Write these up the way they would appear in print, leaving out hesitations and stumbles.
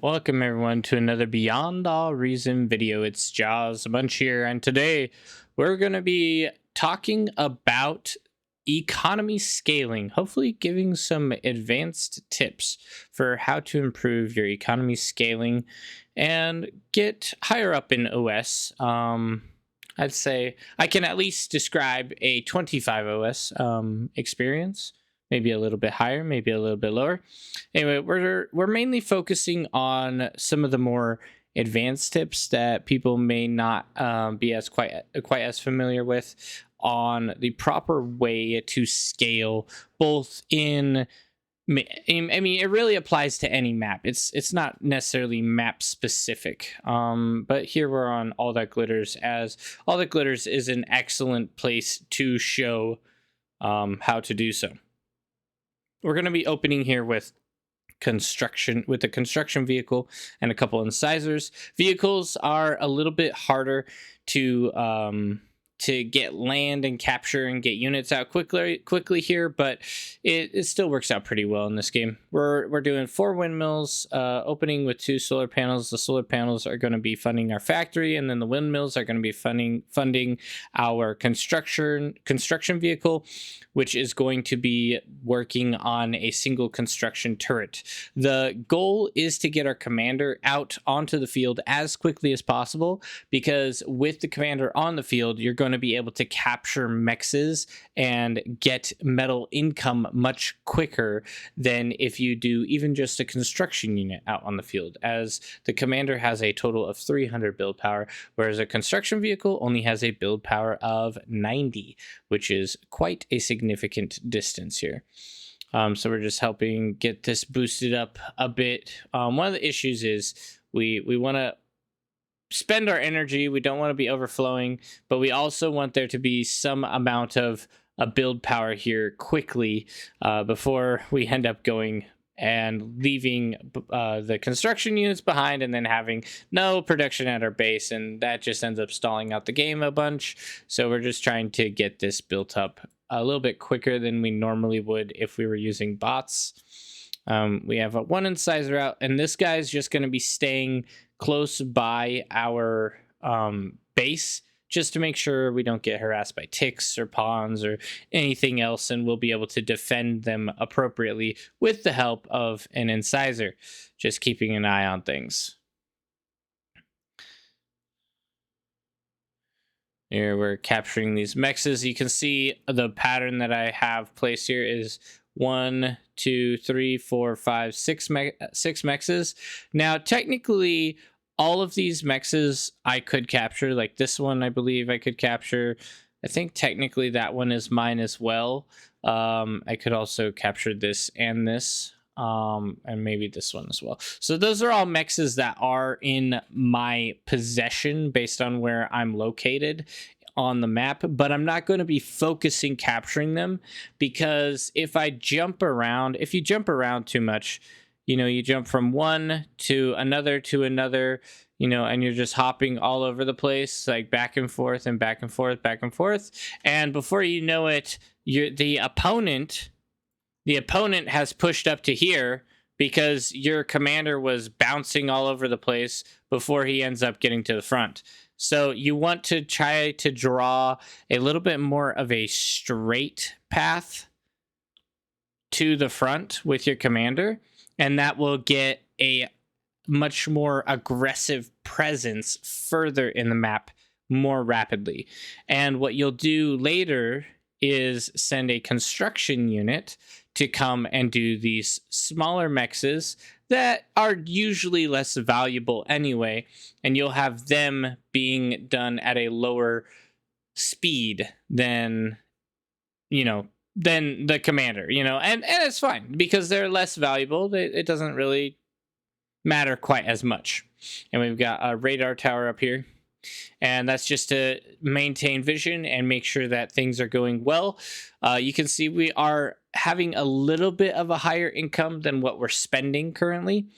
Welcome everyone to another Beyond All Reason video. It's Jaws a bunch here, and today we're going to be talking about economy scaling, hopefully giving some advanced tips for how to improve your economy scaling and get higher up in OS. I'd say I can at least describe a 25 OS experience, maybe a little bit higher, maybe a little bit lower. Anyway, we're mainly focusing on some of the more advanced tips that people may not be as quite as familiar with on the proper way to scale, both in. I mean, it really applies to any map. It's not necessarily map specific. But here we're on All That Glitters, as All That Glitters is an excellent place to show how to do so. We're going to be opening here with a construction vehicle and a couple incisors. Vehicles are a little bit harder to get land and capture and get units out quickly here, but it still works out pretty well in this game. We're doing 4 windmills, opening with 2 solar panels. The solar panels are going to be funding our factory, and then the windmills are going to be funding our construction vehicle, which is going to be working on a single construction turret. The goal is to get our commander out onto the field as quickly as possible, because with the commander on the field, you're going to be able to capture mexes and get metal income much quicker than if you do even just a construction unit out on the field, as the commander has a total of 300 build power, whereas a construction vehicle only has a build power of 90, which is quite a significant distance here. So we're just helping get this boosted up a bit. One of the issues is we want to spend our energy. We don't want to be overflowing, but we also want there to be some amount of a build power here quickly before we end up going and leaving the construction units behind and then having no production at our base, and that just ends up stalling out the game a bunch. So we're just trying to get this built up a little bit quicker than we normally would if we were using bots. We have a 1 incisor out, and this guy's just going to be staying close by our base, just to make sure we don't get harassed by ticks or pawns or anything else, and we'll be able to defend them appropriately with the help of an incisor, just keeping an eye on things. Here we're capturing these mexes. You can see the pattern that I have placed here is 1, 2, 3, 4, 5, 6 mexes. Now, technically, all of these mexes I could capture. Like this one, I believe I could capture. I think technically that one is mine as well. I could also capture this and this, and maybe this one as well. So those are all mexes that are in my possession based on where I'm located on the map, but I'm not going to be focusing capturing them, because if you jump around too much, you jump from one to another, and you're just hopping all over the place, like back and forth and back and forth, back and forth. And before you know it, the opponent has pushed up to here because your commander was bouncing all over the place before he ends up getting to the front. So you want to try to draw a little bit more of a straight path to the front with your commander, and that will get a much more aggressive presence further in the map more rapidly. And what you'll do later is send a construction unit to come and do these smaller mexes that are usually less valuable anyway, and you'll have them being done at a lower speed than the commander, and it's fine because they're less valuable. It doesn't really matter quite as much. And we've got a radar tower up here, and that's just to maintain vision and make sure that things are going well. You can see we are having a little bit of a higher income than what we're spending currently,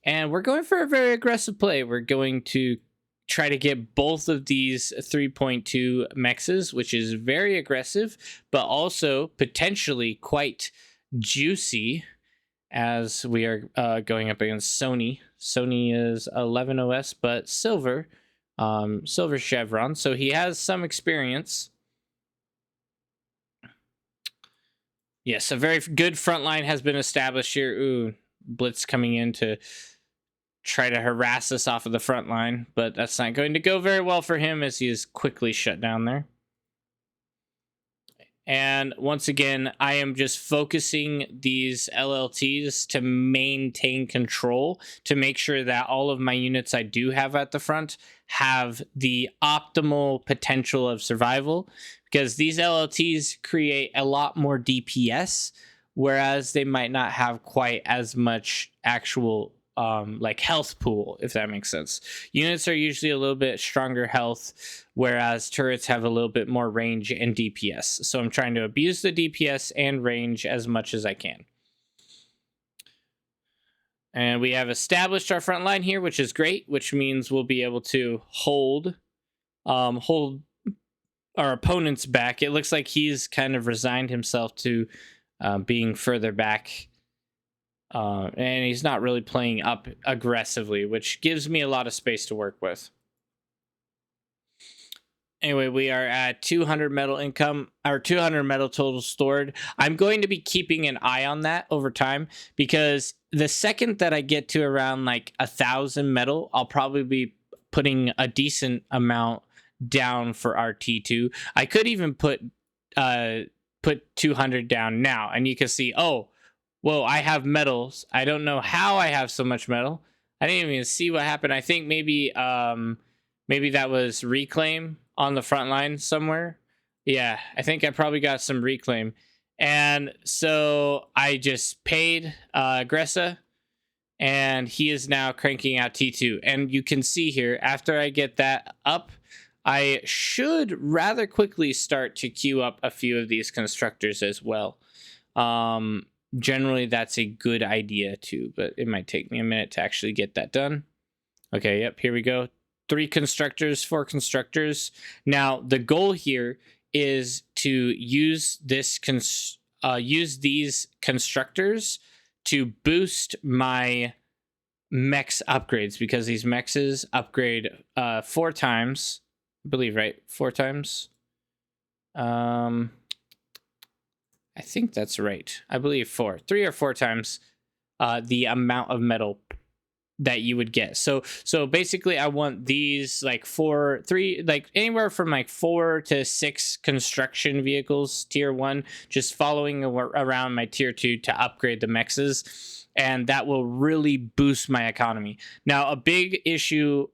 and we're going for a very aggressive play. We're going to try to get both of these 3.2 mexes, which is very aggressive, but also potentially quite juicy, as we are going up against Sony. Sony is 11 OS, but silver, silver chevron. So he has some experience. Yes, a very good front line has been established here. Ooh, Blitz coming in to try to harass us off of the front line, but that's not going to go very well for him as he is quickly shut down there. And once again, I am just focusing these LLTs to maintain control, to make sure that all of my units I do have at the front have the optimal potential of survival, because these LLTs create a lot more DPS, whereas they might not have quite as much actual like health pool, if that makes sense. Units are usually a little bit stronger health, whereas turrets have a little bit more range and DPS. So I'm trying to abuse the DPS and range as much as I can. And we have established our front line here, which is great, which means we'll be able to hold our opponents back. It looks like he's kind of resigned himself to being further back. And he's not really playing up aggressively, which gives me a lot of space to work with. Anyway, we are at 200 metal income, or 200 metal total stored. I'm going to be keeping an eye on that over time, because the second that I get to around like 1,000 metal, I'll probably be putting a decent amount down for our T2. I could even put 200 down now, and you can see, oh, whoa, I have metals. I don't know how I have so much metal. I didn't even see what happened. I think maybe that was reclaim on the front line somewhere. Yeah, I think I probably got some reclaim. And so I just paid Gressa, and he is now cranking out T2. And you can see here, after I get that up, I should rather quickly start to queue up a few of these constructors as well. Generally, that's a good idea too, but it might take me a minute to actually get that done. Okay, yep, here we go. 3 constructors, 4 constructors. Now, the goal here is to use these constructors to boost my mechs upgrades, because these mechs upgrade 4 times, I believe, right? 4 times. I think that's right. I believe 3 or 4 times the amount of metal that you would get. So basically, I want these like 3, like anywhere from like 4 to 6 construction vehicles, tier 1, just following around my tier 2 to upgrade the mexes, and that will really boost my economy. Now, a big issue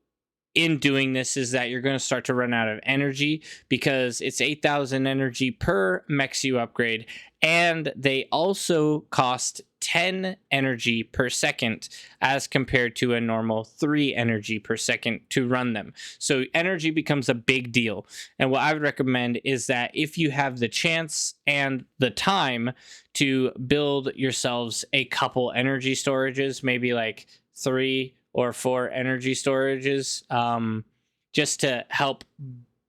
in doing this is that you're going to start to run out of energy, because it's 8,000 energy per mechs you upgrade, and they also cost 10 energy per second as compared to a normal 3 energy per second to run them. So energy becomes a big deal. And what I would recommend is that if you have the chance and the time to build yourselves a couple energy storages, maybe like 3 or 4 energy storages, just to help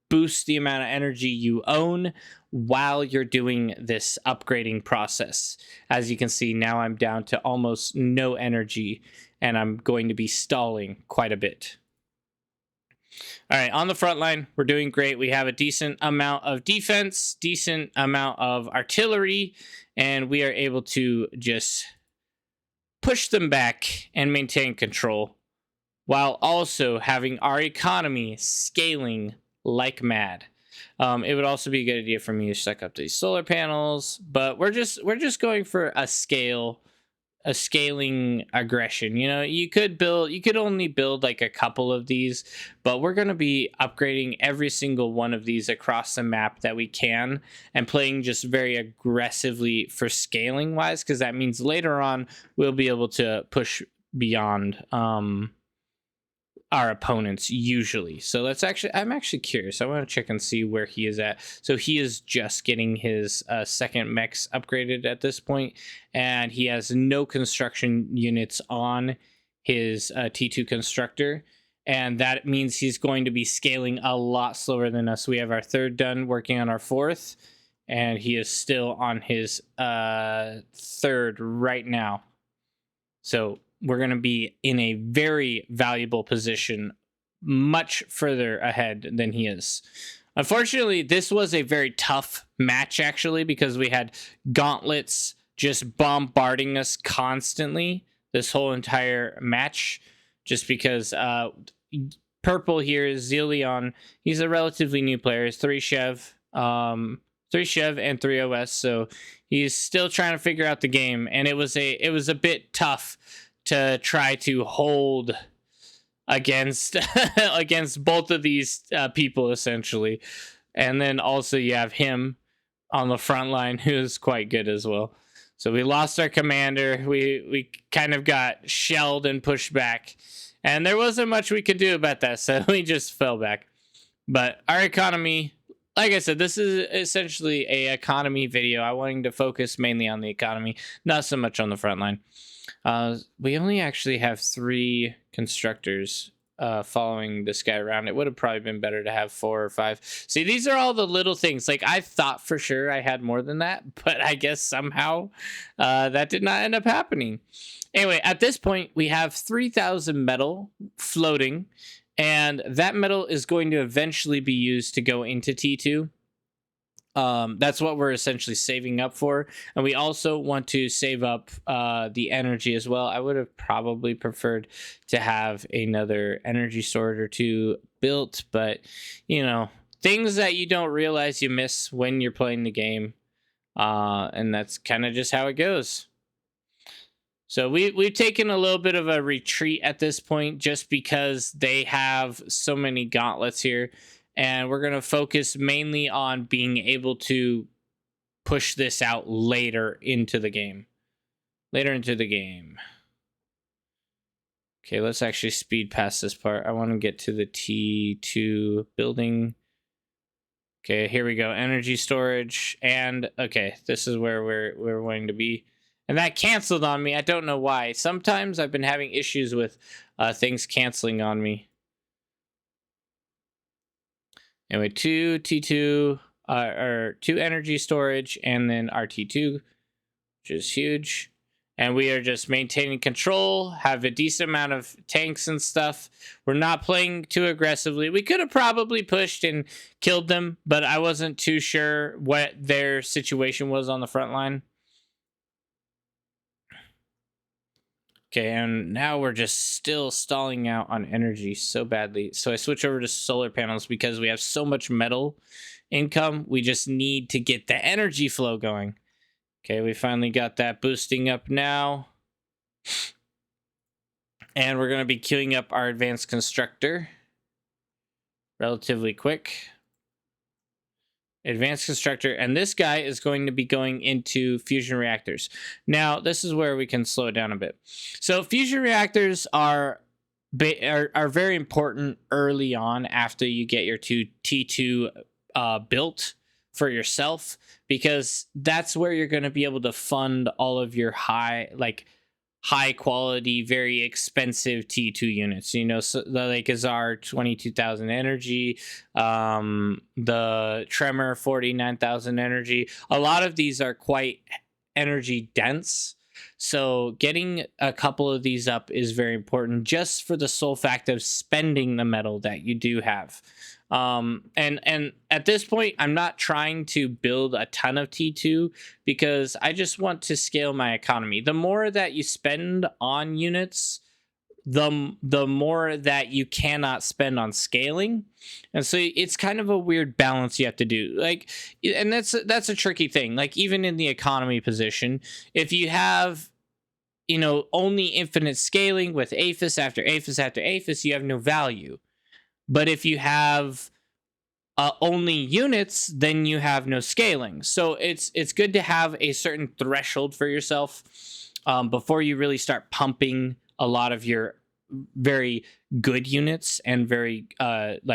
boost the amount of energy you own while you're doing this upgrading process. As you can see, now I'm down to almost no energy, and I'm going to be stalling quite a bit. All right, on the front line, we're doing great. We have a decent amount of defense, decent amount of artillery, and we are able to just push them back and maintain control, while also having our economy scaling like mad. It would also be a good idea for me to suck up these solar panels, but we're just going for a scaling aggression. You know, you could only build like a couple of these, but we're going to be upgrading every single one of these across the map that we can, and playing just very aggressively for scaling wise, because that means later on we'll be able to push beyond our opponents usually. So I'm actually curious. I want to check and see where he is at. So he is just getting his second mechs upgraded at this point, and he has no construction units on his T2 constructor, and that means he's going to be scaling a lot slower than us. We have our 3rd done, working on our 4th, and he is still on his 3rd right now. So we're going to be in a very valuable position, much further ahead than he is. Unfortunately, this was a very tough match, actually, because we had gauntlets just bombarding us constantly this whole entire match, just because purple here is Zeleon. He's a relatively new player. He's 3 Chev, 3 Chev and 3 OS, so he's still trying to figure out the game, and it was a bit tough to try to hold against against both of these people, essentially. And then also you have him on the front line, who's quite good as well. So we lost our commander. We kind of got shelled and pushed back, and there wasn't much we could do about that, so we just fell back. But our economy, like I said, this is essentially a economy video. I wanted to focus mainly on the economy, not so much on the front line. We only actually have 3 constructors following this guy around. It would have probably been better to have 4 or 5. See, these are all the little things. Like, I thought for sure I had more than that, but I guess somehow that did not end up happening. Anyway, at this point, we have 3,000 metal floating, and that metal is going to eventually be used to go into T2. That's what we're essentially saving up for, and we also want to save up the energy as well. I would have probably preferred to have another energy storage or 2 built, but you know, things that you don't realize you miss when you're playing the game, and that's kind of just how it goes. So we've taken a little bit of a retreat at this point, just because they have so many gauntlets here. And we're going to focus mainly on being able to push this out later into the game. Okay, let's actually speed past this part. I want to get to the T2 building. Okay, here we go. Energy storage. And, okay, this is where we're wanting to be. And that canceled on me. I don't know why. Sometimes I've been having issues with things canceling on me. Anyway, 2 T2, or 2 energy storage, and then our T2, which is huge. And we are just maintaining control, have a decent amount of tanks and stuff. We're not playing too aggressively. We could have probably pushed and killed them, but I wasn't too sure what their situation was on the front line. Okay, and now we're just still stalling out on energy so badly. So I switch over to solar panels because we have so much metal income. We just need to get the energy flow going. Okay, we finally got that boosting up now. And we're going to be queuing up our advanced constructor relatively quick. Advanced constructor, and this guy is going to be going into fusion reactors. Now, this is where we can slow it down a bit. So fusion reactors are very important early on after you get your T2 built for yourself, because that's where you're going to be able to fund all of your high quality, very expensive T2 units. You know, so the Lake Azar 22,000 energy, the Tremor 49,000 energy. A lot of these are quite energy dense. So getting a couple of these up is very important, just for the sole fact of spending the metal that you do have. And at this point, I'm not trying to build a ton of T2 because I just want to scale my economy. The more that you spend on units, the more that you cannot spend on scaling. And so it's kind of a weird balance you have to do. Like, and that's a tricky thing. Like, even in the economy position, if you have, you know, only infinite scaling with APHIS after APHIS after APHIS, you have no value. But if you have only units, then you have no scaling. So it's good to have a certain threshold for yourself before you really start pumping a lot of your very good units and very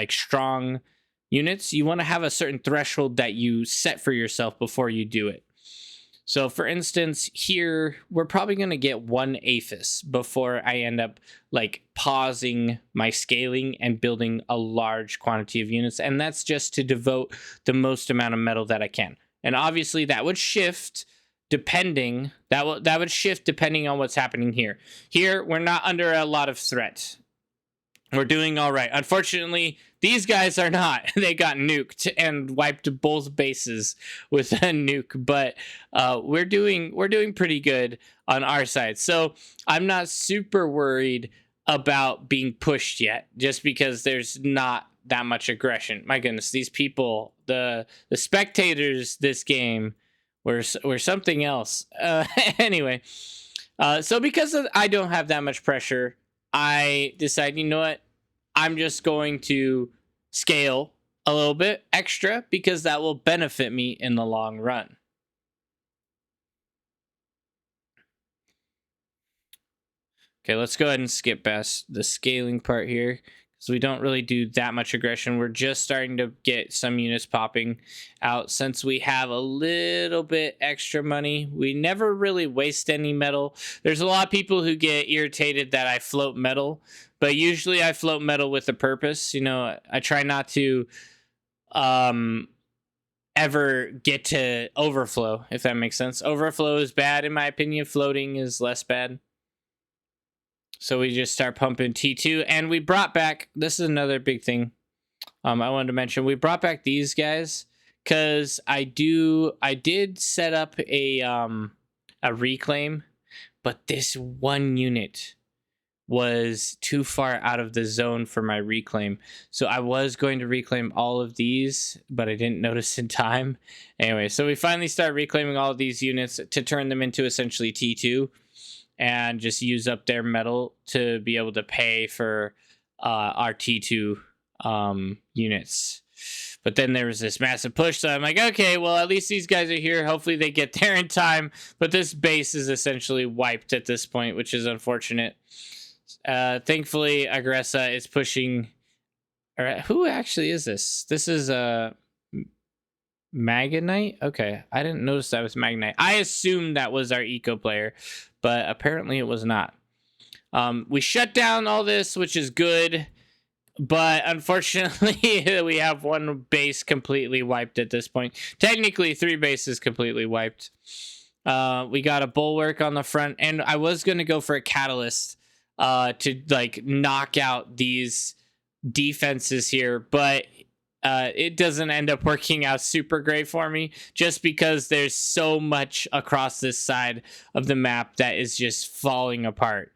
strong units. You want to have a certain threshold that you set for yourself before you do it. So for instance, here, we're probably going to get 1 APHIS before I end up like pausing my scaling and building a large quantity of units. And that's just to devote the most amount of metal that I can. And obviously that would shift depending that would shift depending on what's happening here. Here we're not under a lot of threat. We're doing all right. Unfortunately, these guys are not. They got nuked and wiped both bases with a nuke. But we're doing pretty good on our side. So I'm not super worried about being pushed yet, just because there's not that much aggression. My goodness, these people, the spectators, this game were something else. Anyway, so because I don't have that much pressure, I decided, you know what? I'm just going to scale a little bit extra because that will benefit me in the long run. Okay, let's go ahead and skip past the scaling part here, because we don't really do that much aggression. We're just starting to get some units popping out since we have a little bit extra money. We never really waste any metal. There's a lot of people who get irritated that I float metal, but usually I float metal with a purpose. You know, I try not to ever get to overflow, if that makes sense. Overflow is bad in my opinion. Floating is less bad. So we just start pumping T2, and we brought back, this is another big thing I wanted to mention. We brought back these guys because I did set up a reclaim, but this one unit was too far out of the zone for my reclaim. So I was going to reclaim all of these, but I didn't notice in time. Anyway, so we finally start reclaiming all of these units to turn them into essentially T2. And just use up their metal to be able to pay for our T2 units. But then there was this massive push, so I'm like, okay, well, at least these guys are here. Hopefully they get there in time. But this base is essentially wiped at this point, which is unfortunate. Thankfully, Aggressa is pushing... All right, who actually is this? This is Magnite? Okay, I didn't notice that was Magnite. I assumed that was our eco player, but apparently it was not. We shut down all this, which is good, but unfortunately we have one base completely wiped at this point. Technically 3 bases completely wiped. We got a bulwark on the front, and I was going to go for a catalyst to like knock out these defenses here, but it doesn't end up working out super great for me, just because there's so much across this side of the map that is just falling apart.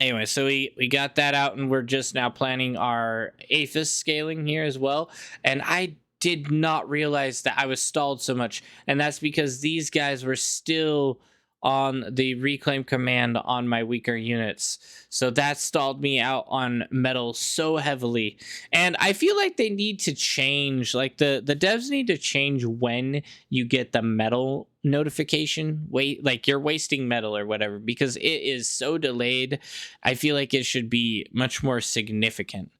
Anyway, so we got that out, and we're just now planning our APHIS scaling here as well. And I did not realize that I was stalled so much, and that's because these guys were still on the reclaim command on my weaker units. So that stalled me out on metal so heavily. And I feel like they need to change, like the devs need to change when you get the metal notification, like you're wasting metal or whatever, because it is so delayed. I feel like it should be much more significant.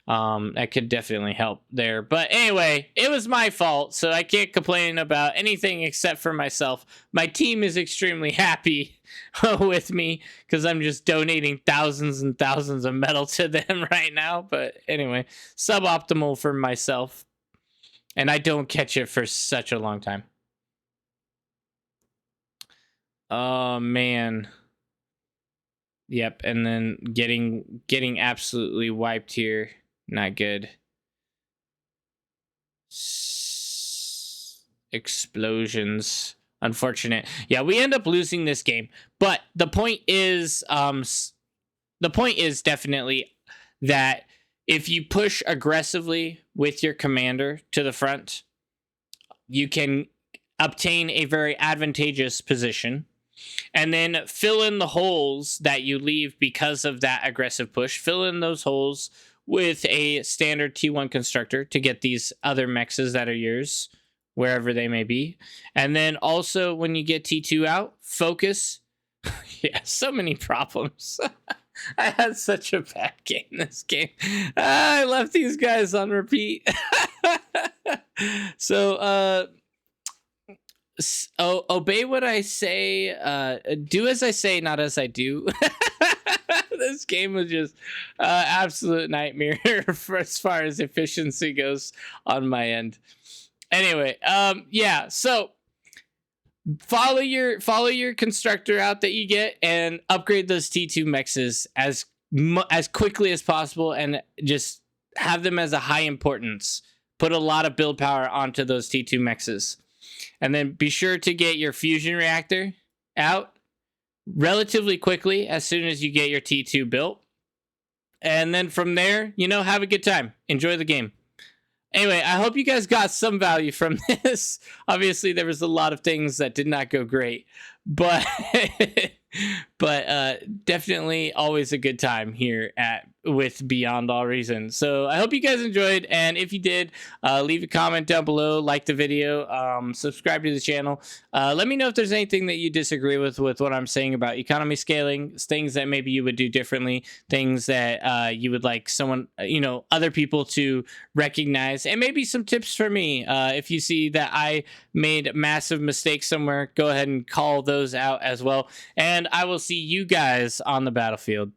That could definitely help there. But anyway, it was my fault, so I can't complain about anything except for myself. My team is extremely happy with me because I'm just donating thousands and thousands of metal to them right now. But anyway, suboptimal for myself. And I don't catch it for such a long time. Oh, man. Yep, and then getting absolutely wiped here. Not good. Explosions. Unfortunate. Yeah, we end up losing this game. But the point is definitely that if you push aggressively with your commander to the front, you can obtain a very advantageous position. And then fill in the holes that you leave because of that aggressive push. Fill in those holes with a standard T1 constructor to get these other mexes that are yours, wherever they may be. And then also, when you get T2 out, focus. Yeah, so many problems. I had such a bad game this game. I left these guys on repeat. So, obey what I say, do as I say, not as I do. This game was just absolute nightmare for as far as efficiency goes on my end. Anyway, yeah, so follow your constructor out that you get and upgrade those T2 mexes as quickly as possible, and just have them as a high importance. Put a lot of build power onto those T2 mexes. And then be sure to get your fusion reactor out relatively quickly as soon as you get your T2 built. And then from there, have a good time. Enjoy the game. Anyway, I hope you guys got some value from this. Obviously, there was a lot of things that did not go great, but definitely always a good time here with Beyond All Reason. So I hope you guys enjoyed, and if you did, leave a comment down below, like the video, subscribe to the channel. Let me know if there's anything that you disagree with what I'm saying about economy scaling, things that maybe you would do differently, things that you would like someone, other people to recognize, and maybe some tips for me. If you see that I made massive mistakes somewhere, go ahead and call those out as well. And I will see you guys on the battlefield.